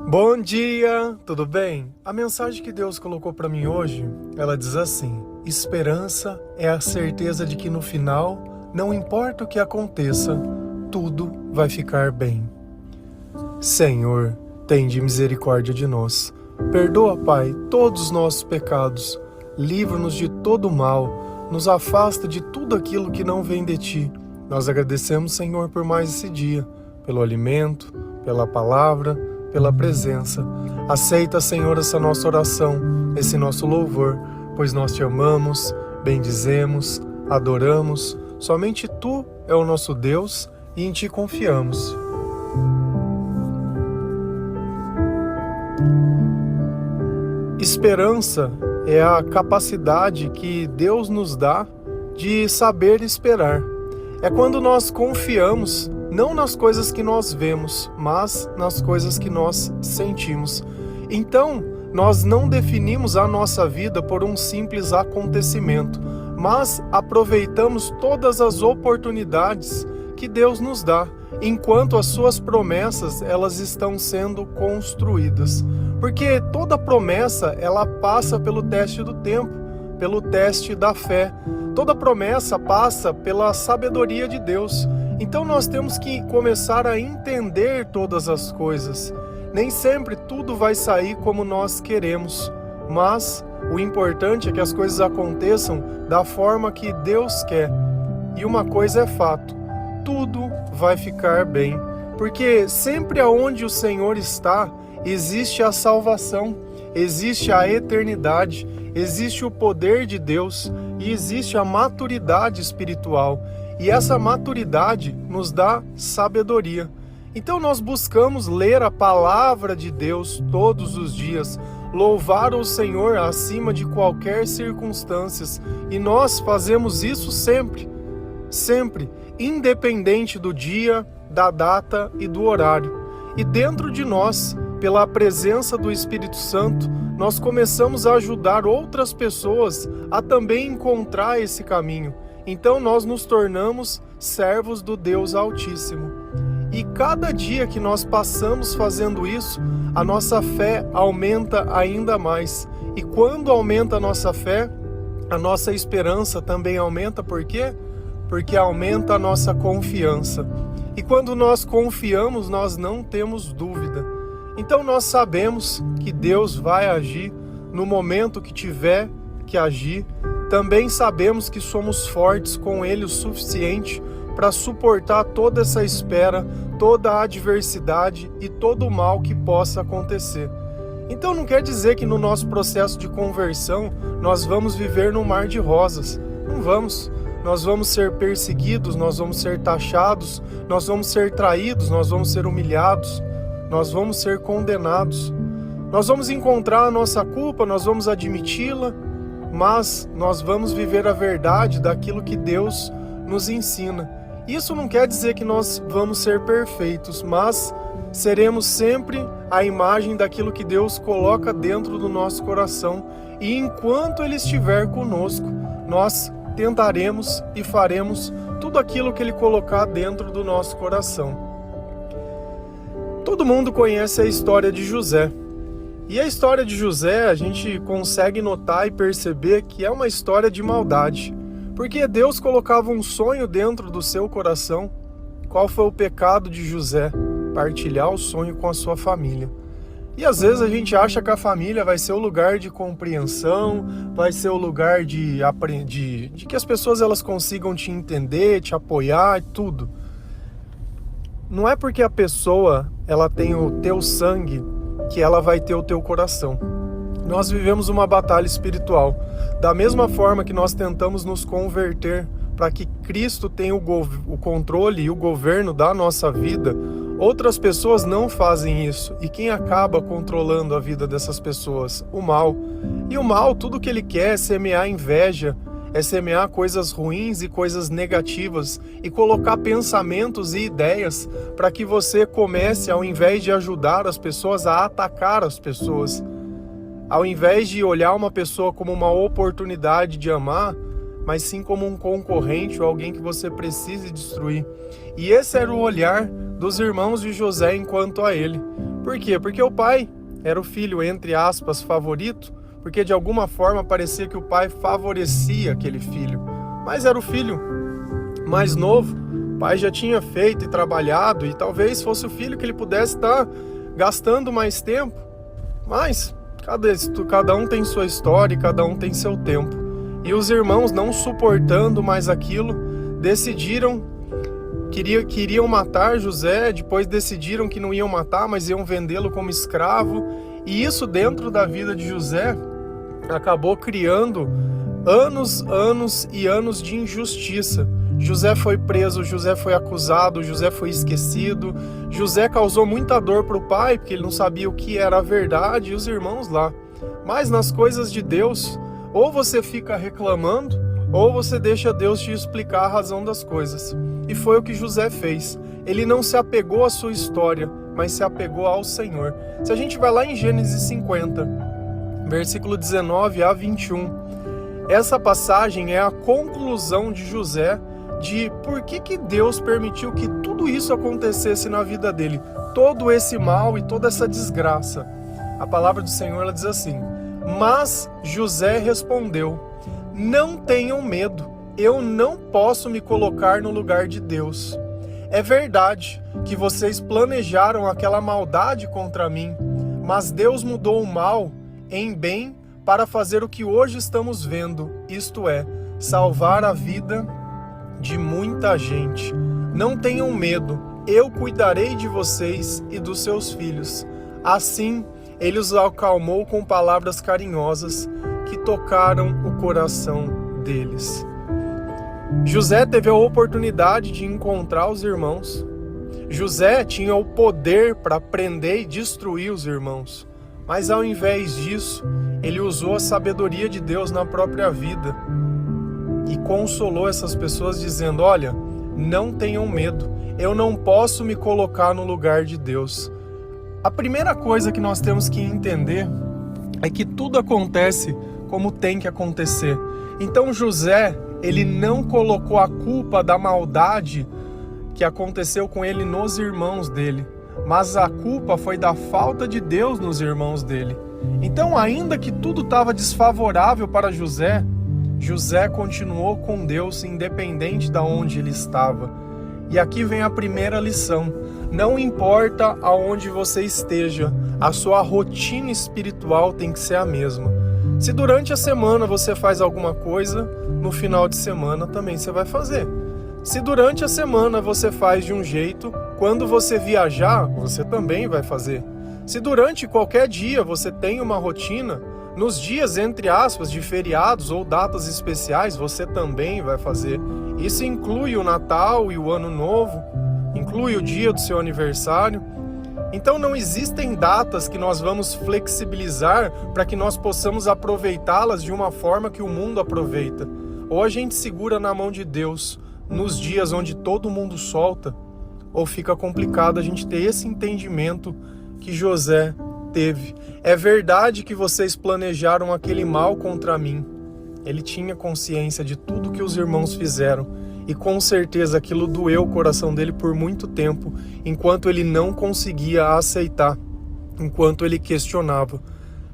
Bom dia, tudo bem? A mensagem que Deus colocou para mim hoje, ela diz assim: esperança é a certeza de que no final, não importa o que aconteça, tudo vai ficar bem. Senhor, tende misericórdia de nós. Perdoa, Pai, todos os nossos pecados. Livra-nos de todo mal. Nos afasta de tudo aquilo que não vem de Ti. Nós agradecemos, Senhor, por mais esse dia, pelo alimento, pela palavra, pela presença. Aceita, Senhor, essa nossa oração, esse nosso louvor, pois nós Te amamos, bendizemos, adoramos. Somente Tu é o nosso Deus e em Ti confiamos. Esperança é a capacidade que Deus nos dá de saber esperar. É quando nós confiamos não nas coisas que nós vemos, mas nas coisas que nós sentimos. Então, nós não definimos a nossa vida por um simples acontecimento, mas aproveitamos todas as oportunidades que Deus nos dá, enquanto as suas promessas elas estão sendo construídas. Porque toda promessa ela passa pelo teste do tempo, pelo teste da fé. Toda promessa passa pela sabedoria de Deus. Então nós temos que começar a entender todas as coisas. Nem sempre tudo vai sair como nós queremos, mas o importante é que as coisas aconteçam da forma que Deus quer. E uma coisa é fato: tudo vai ficar bem, porque sempre aonde o Senhor está, existe a salvação, existe a eternidade, existe o poder de Deus e existe a maturidade espiritual. E essa maturidade nos dá sabedoria. Então nós buscamos ler a palavra de Deus todos os dias, louvar o Senhor acima de qualquer circunstância. E nós fazemos isso sempre, sempre, independente do dia, da data e do horário. E dentro de nós, pela presença do Espírito Santo, nós começamos a ajudar outras pessoas a também encontrar esse caminho. Então nós nos tornamos servos do Deus Altíssimo. E cada dia que nós passamos fazendo isso, a nossa fé aumenta ainda mais. E quando aumenta a nossa fé, a nossa esperança também aumenta. Por quê? Porque aumenta a nossa confiança. E quando nós confiamos, nós não temos dúvida. Então nós sabemos que Deus vai agir no momento que tiver que agir. Também sabemos que somos fortes com Ele o suficiente para suportar toda essa espera, toda a adversidade e todo o mal que possa acontecer. Então não quer dizer que no nosso processo de conversão nós vamos viver num mar de rosas. Não vamos. Nós vamos ser perseguidos, nós vamos ser taxados, nós vamos ser traídos, nós vamos ser humilhados, nós vamos ser condenados. Nós vamos encontrar a nossa culpa, nós vamos admiti-la, mas nós vamos viver a verdade daquilo que Deus nos ensina. Isso não quer dizer que nós vamos ser perfeitos, mas seremos sempre a imagem daquilo que Deus coloca dentro do nosso coração. E enquanto Ele estiver conosco, nós tentaremos e faremos tudo aquilo que Ele colocar dentro do nosso coração. Todo mundo conhece a história de José. E a história de José, a gente consegue notar e perceber que é uma história de maldade. Porque Deus colocava um sonho dentro do seu coração. Qual foi o pecado de José? Partilhar o sonho com a sua família. E às vezes a gente acha que a família vai ser o lugar de compreensão, vai ser o lugar de que as pessoas elas consigam te entender, te apoiar e tudo. Não é porque a pessoa ela tem o teu sangue que ela vai ter o teu coração. Nós vivemos uma batalha espiritual. Da mesma forma que nós tentamos nos converter para que Cristo tenha o controle e o governo da nossa vida, outras pessoas não fazem isso. E quem acaba controlando a vida dessas pessoas? O mal. E o mal, tudo que ele quer é semear inveja, é semear coisas ruins e coisas negativas e colocar pensamentos e ideias para que você comece, ao invés de ajudar as pessoas, a atacar as pessoas. Ao invés de olhar uma pessoa como uma oportunidade de amar, mas sim como um concorrente ou alguém que você precise destruir. E esse era o olhar dos irmãos de José enquanto a ele. Por quê? Porque o pai era o filho, entre aspas, favorito, porque de alguma forma parecia que o pai favorecia aquele filho, mas era o filho mais novo. O pai já tinha feito e trabalhado, e talvez fosse o filho que ele pudesse estar gastando mais tempo, mas cada um tem sua história e cada um tem seu tempo. E os irmãos, não suportando mais aquilo, queriam matar José. Depois decidiram que não iam matar, mas iam vendê-lo como escravo. E isso, dentro da vida de José, acabou criando anos e anos de injustiça. José foi preso, José foi acusado, José foi esquecido. José causou muita dor para o pai, porque ele não sabia o que era a verdade, e os irmãos lá. Mas nas coisas de Deus, ou você fica reclamando, ou você deixa Deus te explicar a razão das coisas. E foi o que José fez. Ele não se apegou à sua história, mas se apegou ao Senhor. Se a gente vai lá em Gênesis 50, versículo 19 a 21, essa passagem é a conclusão de José de por que Deus permitiu que tudo isso acontecesse na vida dele, todo esse mal e toda essa desgraça. A palavra do Senhor, ela diz assim: mas José respondeu: não tenham medo, eu não posso me colocar no lugar de Deus. É verdade que vocês planejaram aquela maldade contra mim, mas Deus mudou o mal em bem para fazer o que hoje estamos vendo, isto é, salvar a vida de muita gente. Não tenham medo, eu cuidarei de vocês e dos seus filhos. Assim, ele os acalmou com palavras carinhosas que tocaram o coração deles. José teve a oportunidade de encontrar os irmãos. José tinha o poder para prender e destruir os irmãos. Mas ao invés disso, ele usou a sabedoria de Deus na própria vida e consolou essas pessoas dizendo: olha, não tenham medo, eu não posso me colocar no lugar de Deus. A primeira coisa que nós temos que entender é que tudo acontece como tem que acontecer. Então José, ele não colocou a culpa da maldade que aconteceu com ele nos irmãos dele, mas a culpa foi da falta de Deus nos irmãos dele. Então, ainda que tudo estava desfavorável para José, José continuou com Deus, independente de onde ele estava. E aqui vem a primeira lição: não importa aonde você esteja, a sua rotina espiritual tem que ser a mesma. Se durante a semana você faz alguma coisa, no final de semana também você vai fazer. Se durante a semana você faz de um jeito, quando você viajar, você também vai fazer. Se durante qualquer dia você tem uma rotina, nos dias, entre aspas, de feriados ou datas especiais, você também vai fazer. Isso inclui o Natal e o Ano Novo, inclui o dia do seu aniversário. Então não existem datas que nós vamos flexibilizar para que nós possamos aproveitá-las de uma forma que o mundo aproveita. Ou a gente segura na mão de Deus nos dias onde todo mundo solta, ou fica complicado a gente ter esse entendimento que José teve. É verdade que vocês planejaram aquele mal contra mim. Ele tinha consciência de tudo que os irmãos fizeram, e com certeza aquilo doeu o coração dele por muito tempo, enquanto ele não conseguia aceitar, enquanto ele questionava.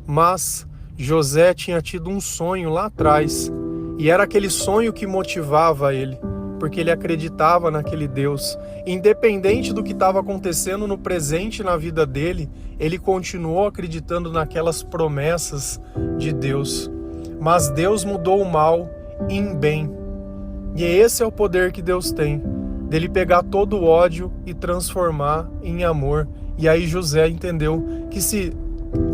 Mas José tinha tido um sonho lá atrás, e era aquele sonho que motivava ele, porque ele acreditava naquele Deus. Independente do que estava acontecendo no presente na vida dele, ele continuou acreditando naquelas promessas de Deus. Mas Deus mudou o mal em bem. E esse é o poder que Deus tem, dele pegar todo o ódio e transformar em amor. E aí José entendeu que se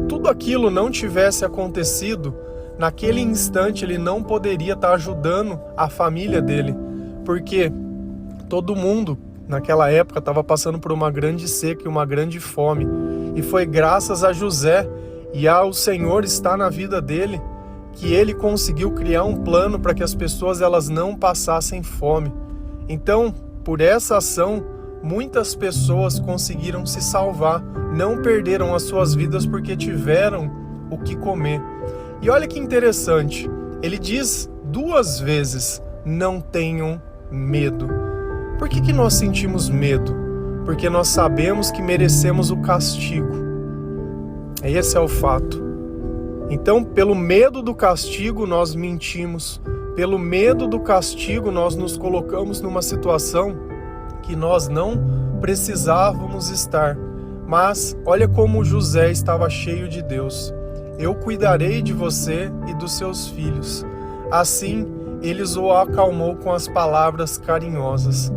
tudo aquilo não tivesse acontecido, naquele instante ele não poderia estar ajudando a família dele, porque todo mundo naquela época estava passando por uma grande seca e uma grande fome. E foi graças a José e ao Senhor estar na vida dele que ele conseguiu criar um plano para que as pessoas elas não passassem fome. Então, por essa ação, muitas pessoas conseguiram se salvar, não perderam as suas vidas porque tiveram o que comer. E olha que interessante, ele diz 2 vezes: não tenham medo. Por que nós sentimos medo? Porque nós sabemos que merecemos o castigo. Esse é o fato. Então, pelo medo do castigo, nós mentimos. Pelo medo do castigo, nós nos colocamos numa situação que nós não precisávamos estar. Mas olha como José estava cheio de Deus. Eu cuidarei de você e dos seus filhos. Assim, eles o acalmou com as palavras carinhosas.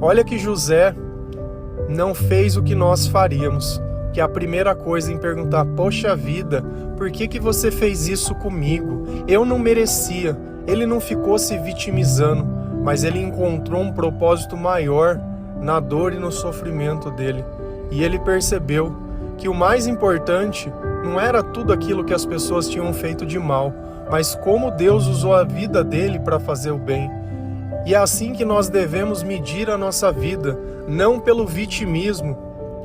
Olha que José não fez o que nós faríamos, que é a primeira coisa em perguntar: poxa vida, por que você fez isso comigo? Eu não merecia. Ele não ficou se vitimizando, mas ele encontrou um propósito maior na dor e no sofrimento dele. E ele percebeu que o mais importante não era tudo aquilo que as pessoas tinham feito de mal, mas como Deus usou a vida dele para fazer o bem. E é assim que nós devemos medir a nossa vida, não pelo vitimismo,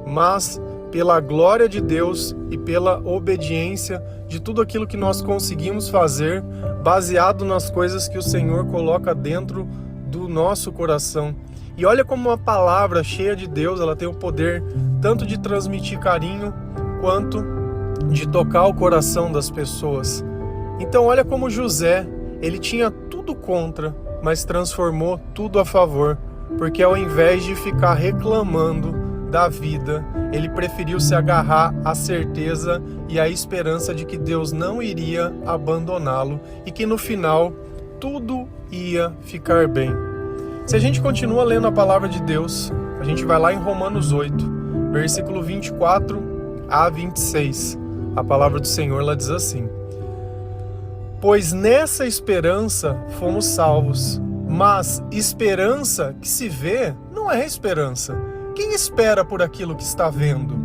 mas pela glória de Deus e pela obediência de tudo aquilo que nós conseguimos fazer, baseado nas coisas que o Senhor coloca dentro do nosso coração. E olha como uma palavra cheia de Deus, ela tem o poder tanto de transmitir carinho, quanto de tocar o coração das pessoas. Então olha como José, ele tinha tudo contra, mas transformou tudo a favor, porque ao invés de ficar reclamando da vida, ele preferiu se agarrar à certeza e à esperança de que Deus não iria abandoná-lo e que no final tudo ia ficar bem. Se a gente continua lendo a palavra de Deus, a gente vai lá em Romanos 8, versículo 24 a 26. A palavra do Senhor, ela diz assim: pois nessa esperança fomos salvos, mas esperança que se vê não é esperança. Quem espera por aquilo que está vendo?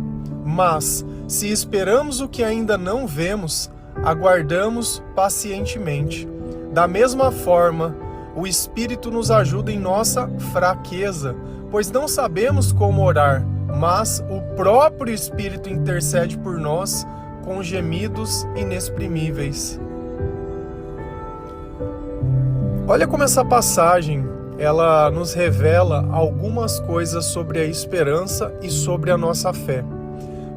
Mas, se esperamos o que ainda não vemos, aguardamos pacientemente. Da mesma forma, o Espírito nos ajuda em nossa fraqueza, pois não sabemos como orar, mas o próprio Espírito intercede por nós com gemidos inexprimíveis. Olha como essa passagem ela nos revela algumas coisas sobre a esperança e sobre a nossa fé.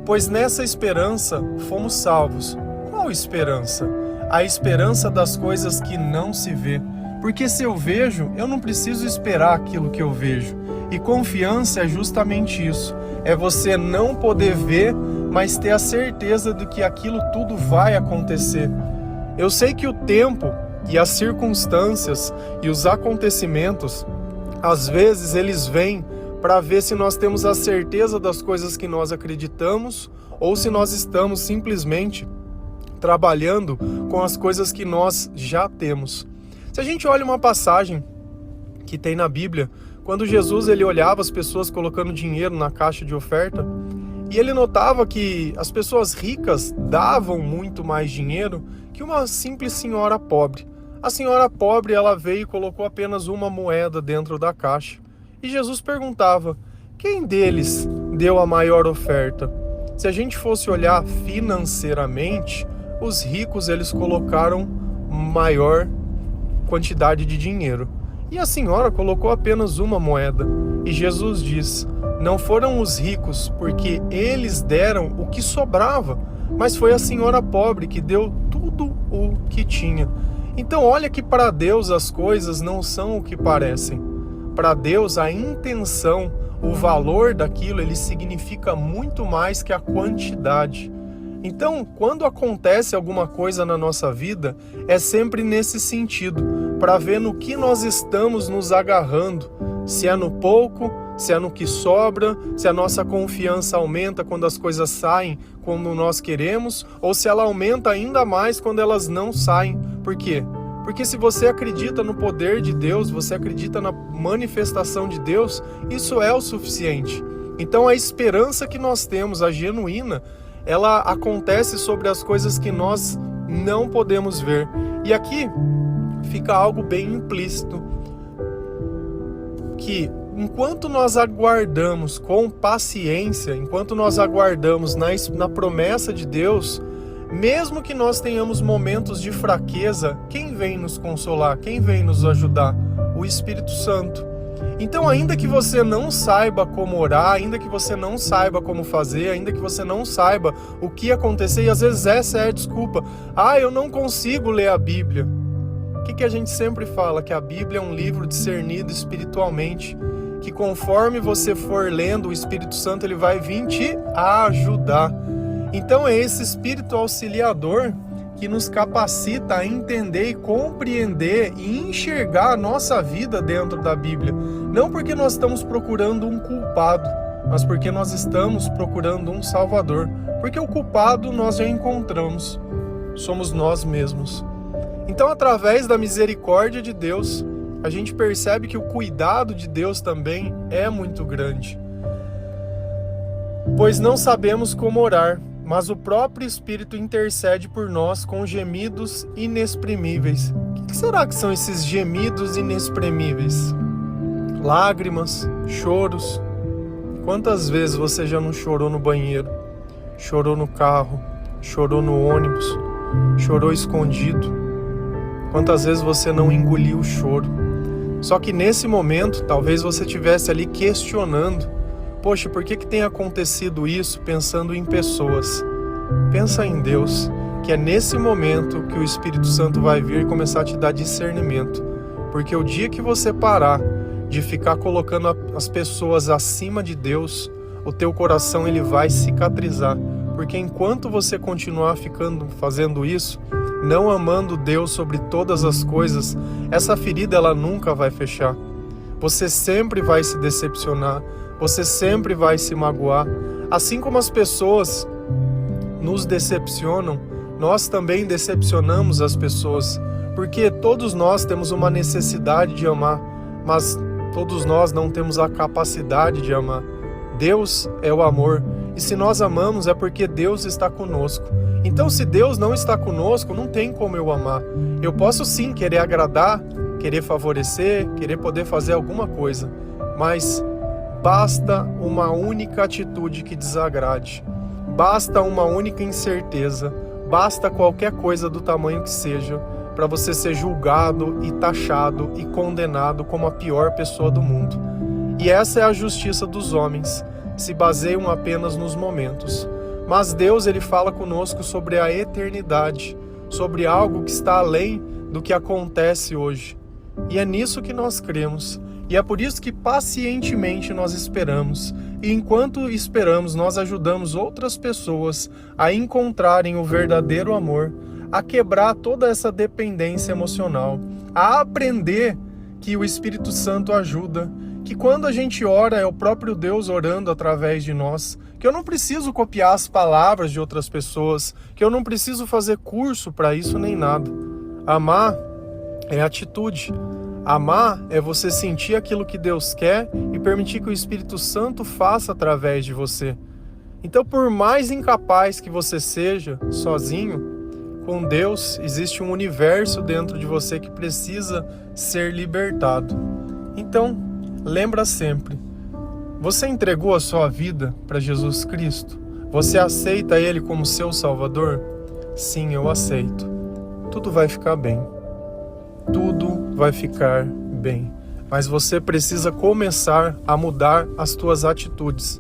Pois nessa esperança fomos salvos. Qual esperança? A esperança das coisas que não se vê. Porque se eu vejo, eu não preciso esperar aquilo que eu vejo. E confiança é justamente isso. É você não poder ver, mas ter a certeza de que aquilo tudo vai acontecer. Eu sei que o tempo e as circunstâncias e os acontecimentos, às vezes eles vêm para ver se nós temos a certeza das coisas que nós acreditamos ou se nós estamos simplesmente trabalhando com as coisas que nós já temos. Se a gente olha uma passagem que tem na Bíblia, quando Jesus ele olhava as pessoas colocando dinheiro na caixa de oferta, e ele notava que as pessoas ricas davam muito mais dinheiro que uma simples senhora pobre. A senhora pobre, ela veio e colocou apenas uma moeda dentro da caixa. E Jesus perguntava: quem deles deu a maior oferta? Se a gente fosse olhar financeiramente, os ricos eles colocaram maior quantidade de dinheiro. E a senhora colocou apenas uma moeda. E Jesus diz: não foram os ricos, porque eles deram o que sobrava, mas foi a senhora pobre que deu tudo o que tinha. Então olha que para Deus as coisas não são o que parecem. Para Deus a intenção, o valor daquilo, ele significa muito mais que a quantidade. Então, quando acontece alguma coisa na nossa vida, é sempre nesse sentido, para ver no que nós estamos nos agarrando, se é no pouco, se é no que sobra, se a nossa confiança aumenta quando as coisas saem como nós queremos, ou se ela aumenta ainda mais quando elas não saem. Por quê? Porque se você acredita no poder de Deus, você acredita na manifestação de Deus, isso é o suficiente. Então a esperança que nós temos, a genuína, ela acontece sobre as coisas que nós não podemos ver. E aqui fica algo bem implícito, que enquanto nós aguardamos com paciência, enquanto nós aguardamos na promessa de Deus, mesmo que nós tenhamos momentos de fraqueza, quem vem nos consolar? Quem vem nos ajudar? O Espírito Santo. Então, ainda que você não saiba como orar, ainda que você não saiba como fazer, ainda que você não saiba o que acontecer, e às vezes essa é a desculpa, eu não consigo ler a Bíblia. O que a gente sempre fala? Que a Bíblia é um livro discernido espiritualmente, que conforme você for lendo, o Espírito Santo ele vai vir te ajudar. Então é esse Espírito auxiliador que nos capacita a entender e compreender e enxergar a nossa vida dentro da Bíblia. Não porque nós estamos procurando um culpado, mas porque nós estamos procurando um Salvador. Porque o culpado nós já encontramos, somos nós mesmos. Então, através da misericórdia de Deus, a gente percebe que o cuidado de Deus também é muito grande. Pois não sabemos como orar, mas o próprio Espírito intercede por nós com gemidos inexprimíveis. O que será que são esses gemidos inexprimíveis? Lágrimas, choros. Quantas vezes você já não chorou no banheiro? Chorou no carro? Chorou no ônibus? Chorou escondido? Quantas vezes você não engoliu o choro? Só que nesse momento, talvez você estivesse ali questionando: poxa, por que tem acontecido isso, pensando em pessoas? Pensa em Deus, que é nesse momento que o Espírito Santo vai vir e começar a te dar discernimento. Porque o dia que você parar de ficar colocando as pessoas acima de Deus, o teu coração ele vai cicatrizar. Porque enquanto você continuar fazendo isso, não amando Deus sobre todas as coisas, essa ferida ela nunca vai fechar. Você sempre vai se decepcionar, você sempre vai se magoar. Assim como as pessoas nos decepcionam, nós também decepcionamos as pessoas, porque todos nós temos uma necessidade de amar, mas todos nós não temos a capacidade de amar. Deus é o amor, e se nós amamos é porque Deus está conosco. Então, se Deus não está conosco, não tem como eu amar. Eu posso sim querer agradar, querer favorecer, querer poder fazer alguma coisa, mas basta uma única atitude que desagrade, basta uma única incerteza, basta qualquer coisa do tamanho que seja, para você ser julgado e taxado e condenado como a pior pessoa do mundo. E essa é a justiça dos homens, se baseiam apenas nos momentos. Mas Deus ele fala conosco sobre a eternidade, sobre algo que está além do que acontece hoje. E é nisso que nós cremos. E é por isso que pacientemente nós esperamos. E enquanto esperamos, nós ajudamos outras pessoas a encontrarem o verdadeiro amor, a quebrar toda essa dependência emocional, a aprender que o Espírito Santo ajuda, que quando a gente ora é o próprio Deus orando através de nós, que eu não preciso copiar as palavras de outras pessoas, que eu não preciso fazer curso para isso nem nada. Amar é atitude. Amar é você sentir aquilo que Deus quer e permitir que o Espírito Santo faça através de você. Então, por mais incapaz que você seja sozinho, com Deus existe um universo dentro de você que precisa ser libertado. Então, lembra sempre, você entregou a sua vida para Jesus Cristo? Você aceita Ele como seu Salvador? Sim, eu aceito. Tudo vai ficar bem. Tudo vai ficar bem. Mas você precisa começar a mudar as suas atitudes.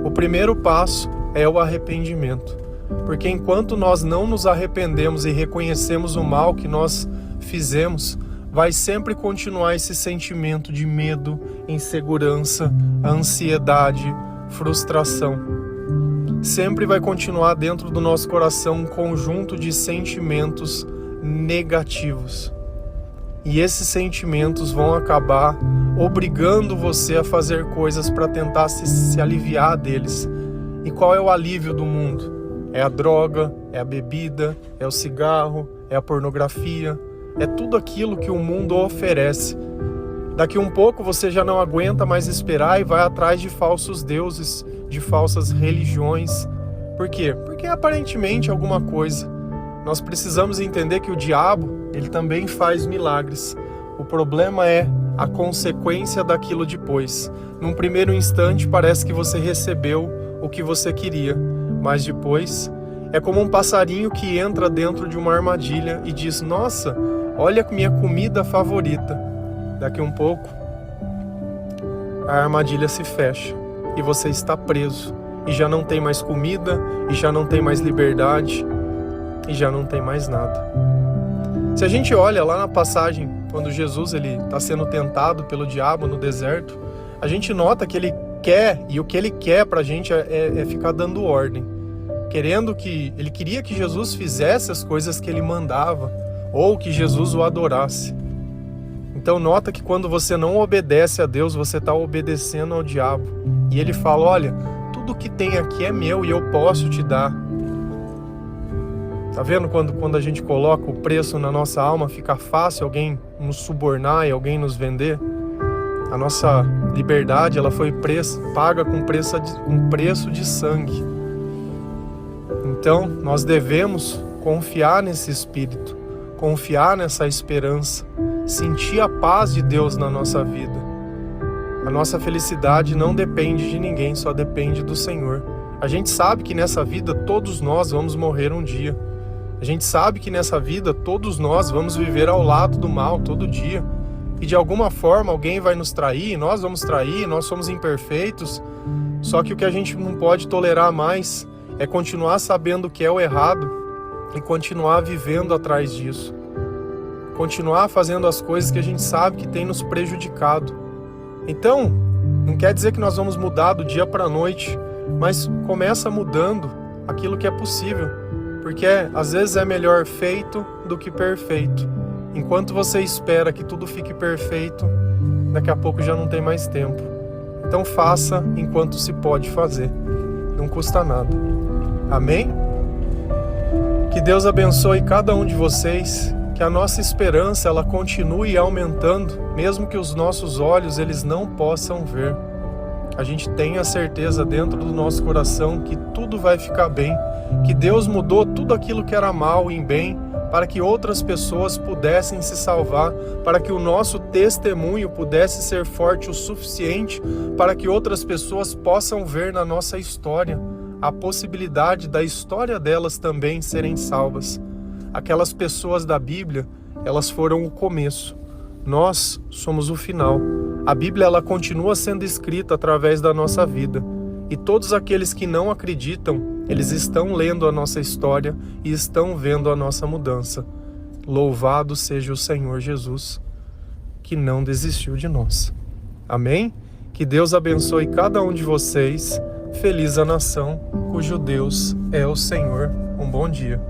O primeiro passo é o arrependimento. Porque enquanto nós não nos arrependemos e reconhecemos o mal que nós fizemos, vai sempre continuar esse sentimento de medo, insegurança, ansiedade, frustração. Sempre vai continuar dentro do nosso coração um conjunto de sentimentos negativos. E esses sentimentos vão acabar obrigando você a fazer coisas para tentar se aliviar deles. E qual é o alívio do mundo? É a droga, é a bebida, é o cigarro, é a pornografia. É tudo aquilo que o mundo oferece. Daqui um pouco você já não aguenta mais esperar e vai atrás de falsos deuses, de falsas religiões. Por quê? Porque aparentemente alguma coisa. Nós precisamos entender que o diabo, ele também faz milagres. O problema é a consequência daquilo depois. Num primeiro instante parece que você recebeu o que você queria, mas depois é como um passarinho que entra dentro de uma armadilha e diz: nossa, olha a minha comida favorita. Daqui um pouco a armadilha se fecha e você está preso. E já não tem mais comida, e já não tem mais liberdade, e já não tem mais nada. Se a gente olha lá na passagem, quando Jesus está sendo tentado pelo diabo no deserto, a gente nota que ele quer, e o que ele quer pra gente é ficar dando ordem. Ele queria que Jesus fizesse as coisas que ele mandava, ou que Jesus o adorasse. Então nota que quando você não obedece a Deus, você está obedecendo ao diabo. E ele fala, olha, tudo que tem aqui é meu e eu posso te dar. Tá vendo quando a gente coloca o preço na nossa alma, fica fácil alguém nos subornar e alguém nos vender? A nossa liberdade, ela foi paga com preço de sangue. Então, nós devemos confiar nesse Espírito, confiar nessa esperança, sentir a paz de Deus na nossa vida. A nossa felicidade não depende de ninguém, só depende do Senhor. A gente sabe que nessa vida todos nós vamos morrer um dia. A gente sabe que nessa vida todos nós vamos viver ao lado do mal todo dia. E de alguma forma alguém vai nos trair, nós vamos trair, nós somos imperfeitos. Só que o que a gente não pode tolerar mais é continuar sabendo o que é o errado e continuar vivendo atrás disso. Continuar fazendo as coisas que a gente sabe que tem nos prejudicado. Então, não quer dizer que nós vamos mudar do dia para a noite, mas começa mudando aquilo que é possível. Porque às vezes é melhor feito do que perfeito. Enquanto você espera que tudo fique perfeito, daqui a pouco já não tem mais tempo. Então faça enquanto se pode fazer. Não custa nada. Amém? Que Deus abençoe cada um de vocês, que a nossa esperança ela continue aumentando, mesmo que os nossos olhos eles não possam ver. A gente tem a certeza dentro do nosso coração que tudo vai ficar bem, que Deus mudou tudo aquilo que era mal em bem, para que outras pessoas pudessem se salvar, para que o nosso testemunho pudesse ser forte o suficiente para que outras pessoas possam ver na nossa história a possibilidade da história delas também serem salvas. Aquelas pessoas da Bíblia, elas foram o começo. Nós somos o final. A Bíblia ela continua sendo escrita através da nossa vida. E todos aqueles que não acreditam, eles estão lendo a nossa história e estão vendo a nossa mudança. Louvado seja o Senhor Jesus, que não desistiu de nós. Amém? Que Deus abençoe cada um de vocês. Feliz a nação cujo Deus é o Senhor. Um bom dia.